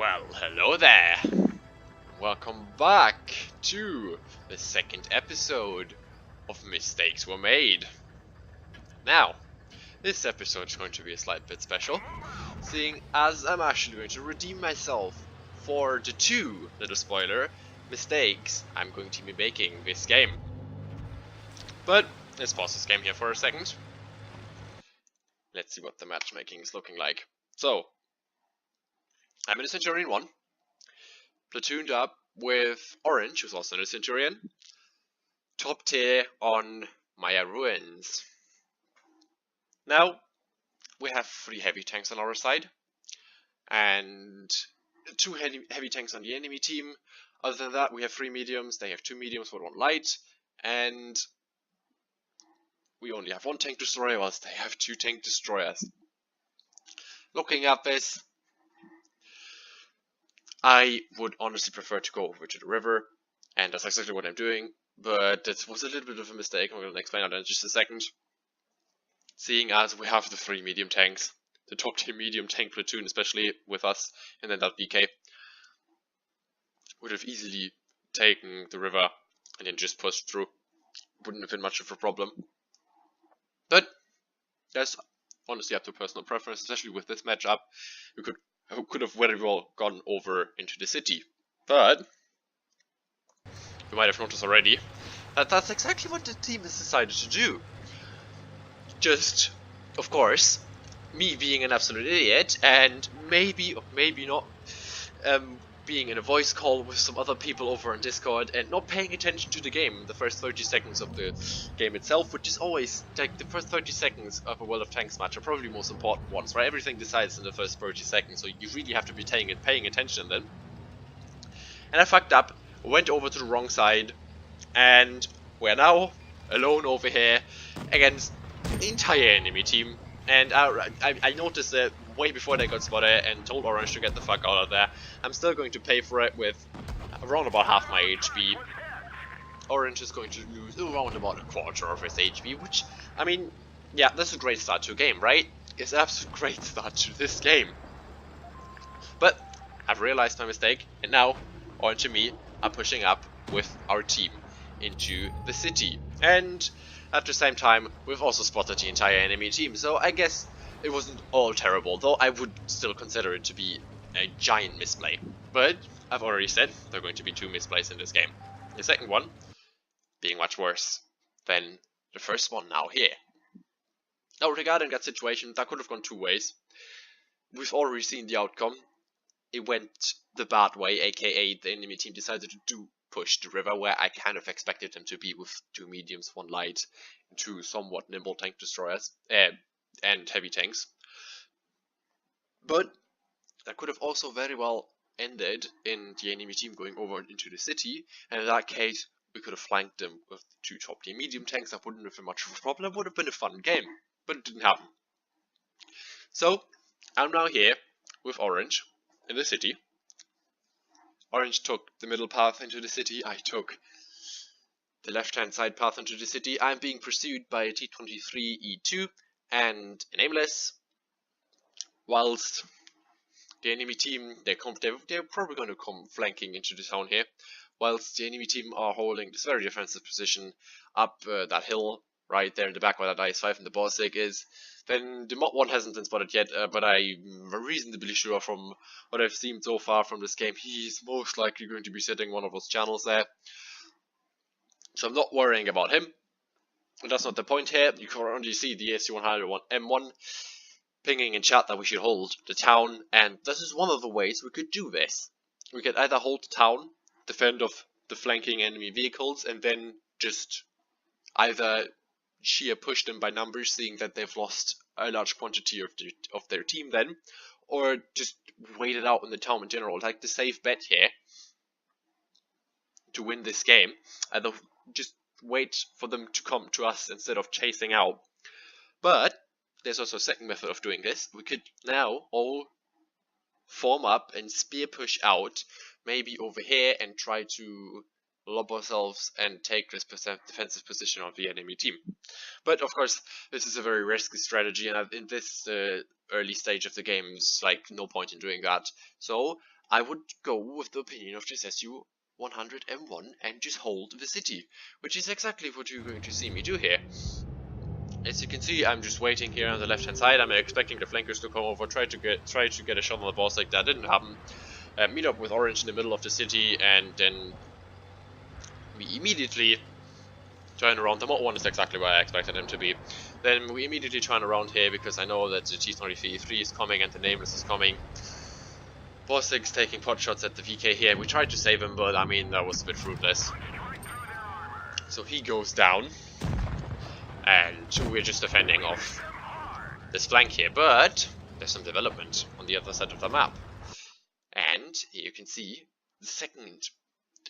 Well, hello there! Welcome back to the second episode of Mistakes Were Made. Now, this episode is going to be a slight bit special, seeing as I'm actually going to redeem myself for the two, little spoiler, mistakes I'm going to be making this game. But, let's pause this game here for a second. Let's see what the matchmaking is looking like. So, I'm in a Centurion 1, platooned up with Orange, who's also in a Centurion, top tier on Maya Ruins. Now, we have 3 heavy tanks on our side, and 2 heavy tanks on the enemy team. Other than that, we have 3 mediums, they have 2 mediums, but 1 light, and we only have 1 tank destroyer, whilst they have 2 tank destroyers. Looking at this, I would honestly prefer to go over to the river, and that's exactly what I'm doing, but it was a little bit of a mistake. I'm going to explain that in just a second. Seeing as we have the 3 medium tanks, the top tier medium tank platoon, especially with us, and then that BK, would have easily taken the river and then just pushed through. Wouldn't have been much of a problem. But that's honestly up to personal preference, especially with this matchup. We could have very well gone over into the city, but you might have noticed already that that's exactly what the team has decided to do. Just, of course, me being an absolute idiot and maybe or maybe not being in a voice call with some other people over on Discord and not paying attention to the game the first 30 seconds of the game itself, which is always, like, the first 30 seconds of a World of Tanks match are probably the most important ones, right? Everything decides in the first 30 seconds, so you really have to be paying attention then. And I fucked up, went over to the wrong side, and we're now alone over here against the entire enemy team. And I noticed that way before they got spotted and told Orange to get the fuck out of there. I'm still going to pay for it with around about half my HP. Orange is going to lose around about a quarter of his HP, which, I mean, yeah, that's a great start to a game, right? It's an absolute great start to this game. But I've realized my mistake, and now Orange and me are pushing up with our team into the city. And at the same time, we've also spotted the entire enemy team, so I guess it wasn't all terrible, though I would still consider it to be a giant misplay. But I've already said there are going to be 2 misplays in this game. The second one being much worse than the first one now here. Now, regarding that situation, that could have gone 2 ways. We've already seen the outcome. It went the bad way, aka the enemy team decided to push the river where I kind of expected them to be, with 2 mediums, 1 light, 2 somewhat nimble tank destroyers, and heavy tanks. But that could have also very well ended in the enemy team going over into the city, and in that case we could have flanked them with 2 top tier medium tanks. That wouldn't have been much of a problem. It would have been a fun game, but it didn't happen. So I'm now here with Orange in the city. Orange took the middle path into the city, I took the left-hand side path into the city. I'm being pursued by a T-23 E2 and an aimless, whilst the enemy team, they're probably going to come flanking into the town here, whilst the enemy team are holding this very defensive position up that hill right there in the back where that IS-5 and the Borsig is. Then the Mod 1 hasn't been spotted yet, but I'm reasonably sure from what I've seen so far from this game, he's most likely going to be sitting one of those channels there. So I'm not worrying about him. But that's not the point here. You can already see the AC-101 M1 pinging in chat that we should hold the town, and this is one of the ways we could do this. We could either hold the town, defend off the flanking enemy vehicles, and then just either sheer push them by numbers, seeing that they've lost a large quantity of their team then, or just wait it out in the town in general. Like the safe bet here to win this game, and just wait for them to come to us instead of chasing out. But there's also a second method of doing this. We could now all form up and spear push out, maybe over here, and try to lob ourselves and take this defensive position of the enemy team. But of course, this is a very risky strategy, and in this early stage of the game, it's like no point in doing that. So I would go with the opinion of just SU-101 and just hold the city, which is exactly what you're going to see me do here. As you can see, I'm just waiting here on the left hand side. I'm expecting the flankers to come over, try to get a shot on the boss. Like that didn't happen. Meet up with Orange in the middle of the city, and then we immediately turn around. The Mod 1 is exactly where I expected him to be. Then we immediately turn around here because I know that the T-23 is coming and the Nameless is coming. Bossix taking pot shots at the VK here. We tried to save him, but I mean, that was a bit fruitless. So he goes down. And we're just defending off this flank here. But there's some development on the other side of the map. And here you can see the second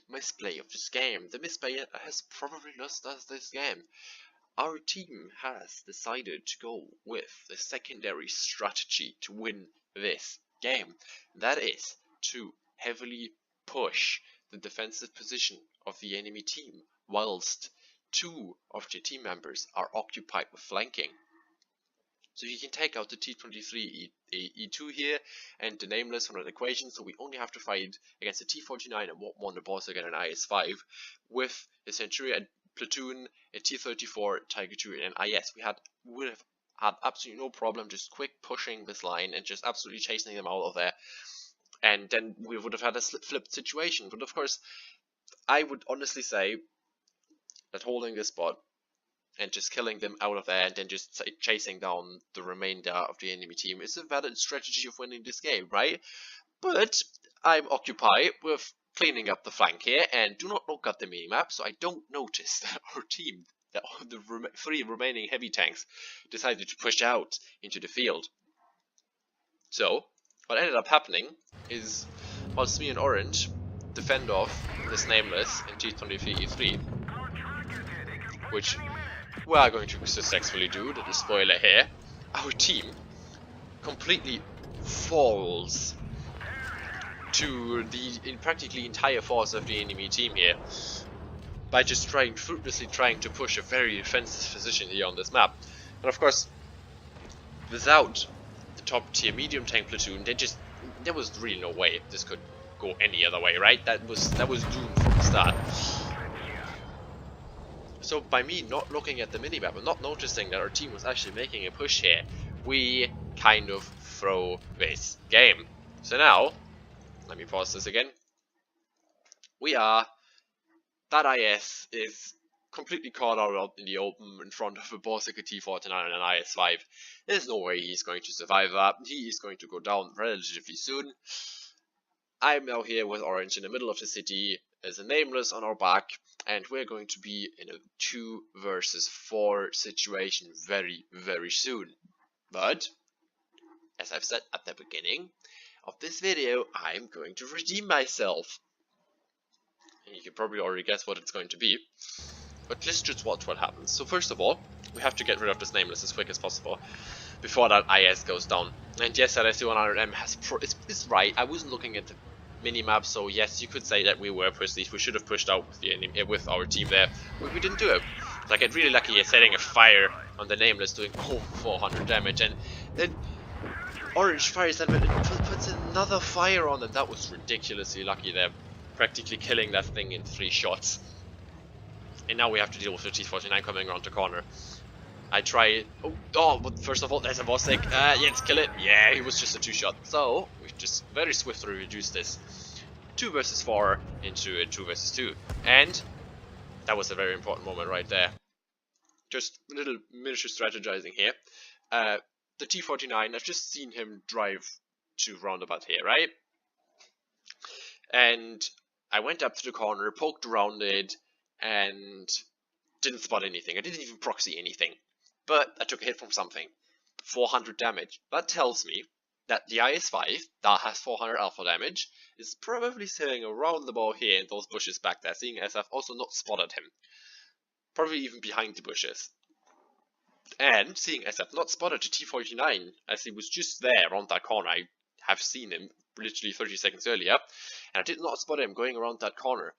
misplay of this game. The misplay has probably lost us this game. Our team has decided to go with the secondary strategy to win this game. That is to heavily push the defensive position of the enemy team, whilst two of the team members are occupied with flanking. So you can take out the T-23 E2 here and the Nameless from an equation, so we only have to fight against the T-49 and WoT the boss again an IS-5 with a Centurion platoon, a T-34, Tiger II and an IS. We would have had absolutely no problem just quick pushing this line and just absolutely chasing them out of there, and then we would have had a flipped situation. But of course, I would honestly say that holding this spot and just killing them out of there and then just chasing down the remainder of the enemy team is a valid strategy of winning this game, right? But I'm occupied with cleaning up the flank here and do not look at the minimap, so I don't notice that our team, that the three remaining heavy tanks, decided to push out into the field. So what ended up happening is, whilst me and Orange defend off this Nameless in T-23 E3, which we are going to successfully do, the spoiler here, our team completely falls to the practically entire force of the enemy team here by just fruitlessly trying to push a very defensive position here on this map. And of course, without the top tier medium tank platoon, there was really no way this could go any other way, right? That was doomed from the start. So by me not looking at the minimap and not noticing that our team was actually making a push here, we kind of throw this game. So now, let me pause this again. That IS is completely caught out in the open in front of a Borsig T-49 and an IS-5. There's no way he's going to survive that. He is going to go down relatively soon. I'm now here with Orange in the middle of the city. There's a Nameless on our back, and we're going to be in a 2 versus 4 situation very, very soon. But, as I've said at the beginning of this video, I'm going to redeem myself. And you can probably already guess what it's going to be. But let's just watch what happens. So first of all, we have to get rid of this Nameless as quick as possible before that IS goes down. And yes, that SU-100M is right. I wasn't looking at the minimap, so yes, you could say that we were pussies. We should have pushed out with the enemy, with our team there, but we didn't do it. So I get really lucky at setting a fire on the Nameless, doing over 400 damage, and then Orange fires them and puts another fire on them. That was ridiculously lucky there, practically killing that thing in 3 shots. And now we have to deal with the T-49 coming around the corner. I try. But first of all, there's a Borsig. Yeah, let's kill it. Yeah, he was just a 2-shot. So we just very swiftly reduced this 2 versus 4 into a 2 versus 2, and that was a very important moment right there. Just a little miniature strategizing here. The T-49, I've just seen him drive to roundabout here, right? And I went up to the corner, poked around it, and didn't spot anything. I didn't even proxy anything. But I took a hit from something. 400 damage. That tells me that the IS-5, that has 400 alpha damage, is probably sitting around the ball here in those bushes back there, seeing as I've also not spotted him. Probably even behind the bushes. And seeing as I've not spotted the T-49, as he was just there around that corner, I have seen him literally 30 seconds earlier, and I did not spot him going around that corner.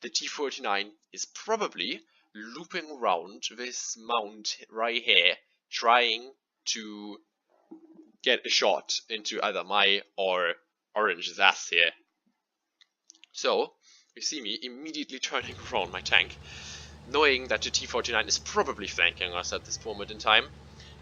the T-49 is probably looping around this mount right here, trying to get a shot into either my or Orange's ass here. So, you see me immediately turning around my tank, knowing that the T-49 is probably flanking us at this moment in time,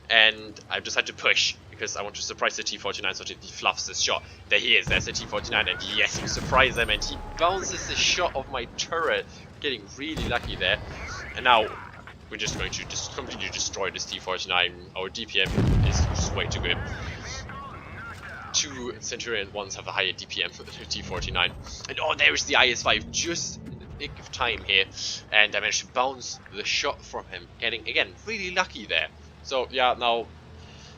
and I've decided to push, because I want to surprise the T-49 so that he fluffs this shot. There he is, there's the T-49, and yes, we surprise him, and he bounces the shot of my turret, getting really lucky there. And now, we're just going to just completely destroy this T-49. Our DPM is just way too good. 2 Centurion ones have a higher DPM than the T-49. And oh, there's the IS-5 just in the nick of time here. And I managed to bounce the shot from him, getting, again, really lucky there. So, yeah, now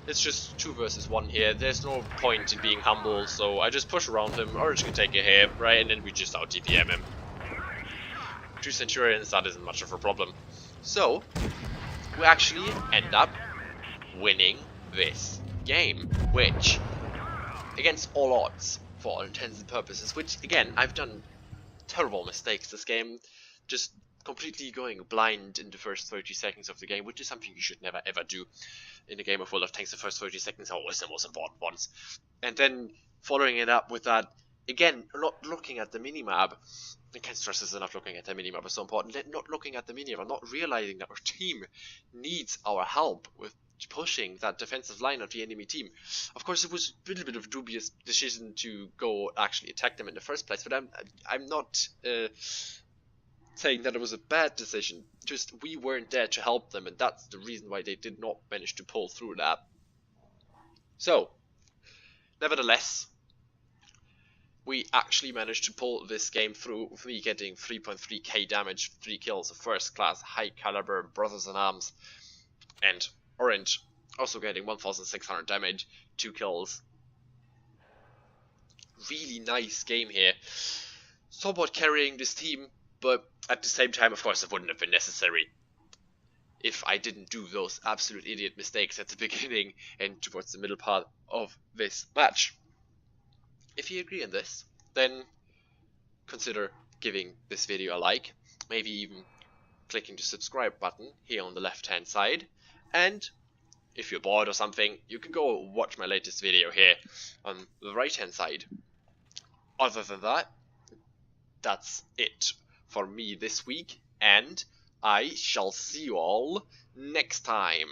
it's just 2 versus 1 here. There's no point in being humble, so I just push around him. Orange can take a hit, right? And then we just out-DPM him. 2 Centurions, that isn't much of a problem. So, we actually end up winning this game, which, against all odds, for all intents and purposes, which, again, I've done terrible mistakes this game, just completely going blind in the first 30 seconds of the game, which is something you should never ever do in a game of World of Tanks. The first 30 seconds are always the most important ones. And then following it up with that, again, not looking at the minimap. I can't stress this enough, looking at the minimap is so important. Not looking at the minimap, not realizing that our team needs our help with pushing that defensive line of the enemy team. Of course, it was a little bit of a dubious decision to go actually attack them in the first place, but I'm not saying that it was a bad decision. Just we weren't there to help them, and that's the reason why they did not manage to pull through that. So, nevertheless, we actually managed to pull this game through with me getting 3.3k damage, 3 kills of first class high caliber brothers in arms, and Orange also getting 1600 damage, 2 kills. Really nice game here. Somewhat carrying this team, but at the same time, of course, it wouldn't have been necessary if I didn't do those absolute idiot mistakes at the beginning and towards the middle part of this match. If you agree on this, then consider giving this video a like, maybe even clicking the subscribe button here on the left hand side, and if you're bored or something, you can go watch my latest video here on the right hand side. Other than that, that's it for me this week, and I shall see you all next time.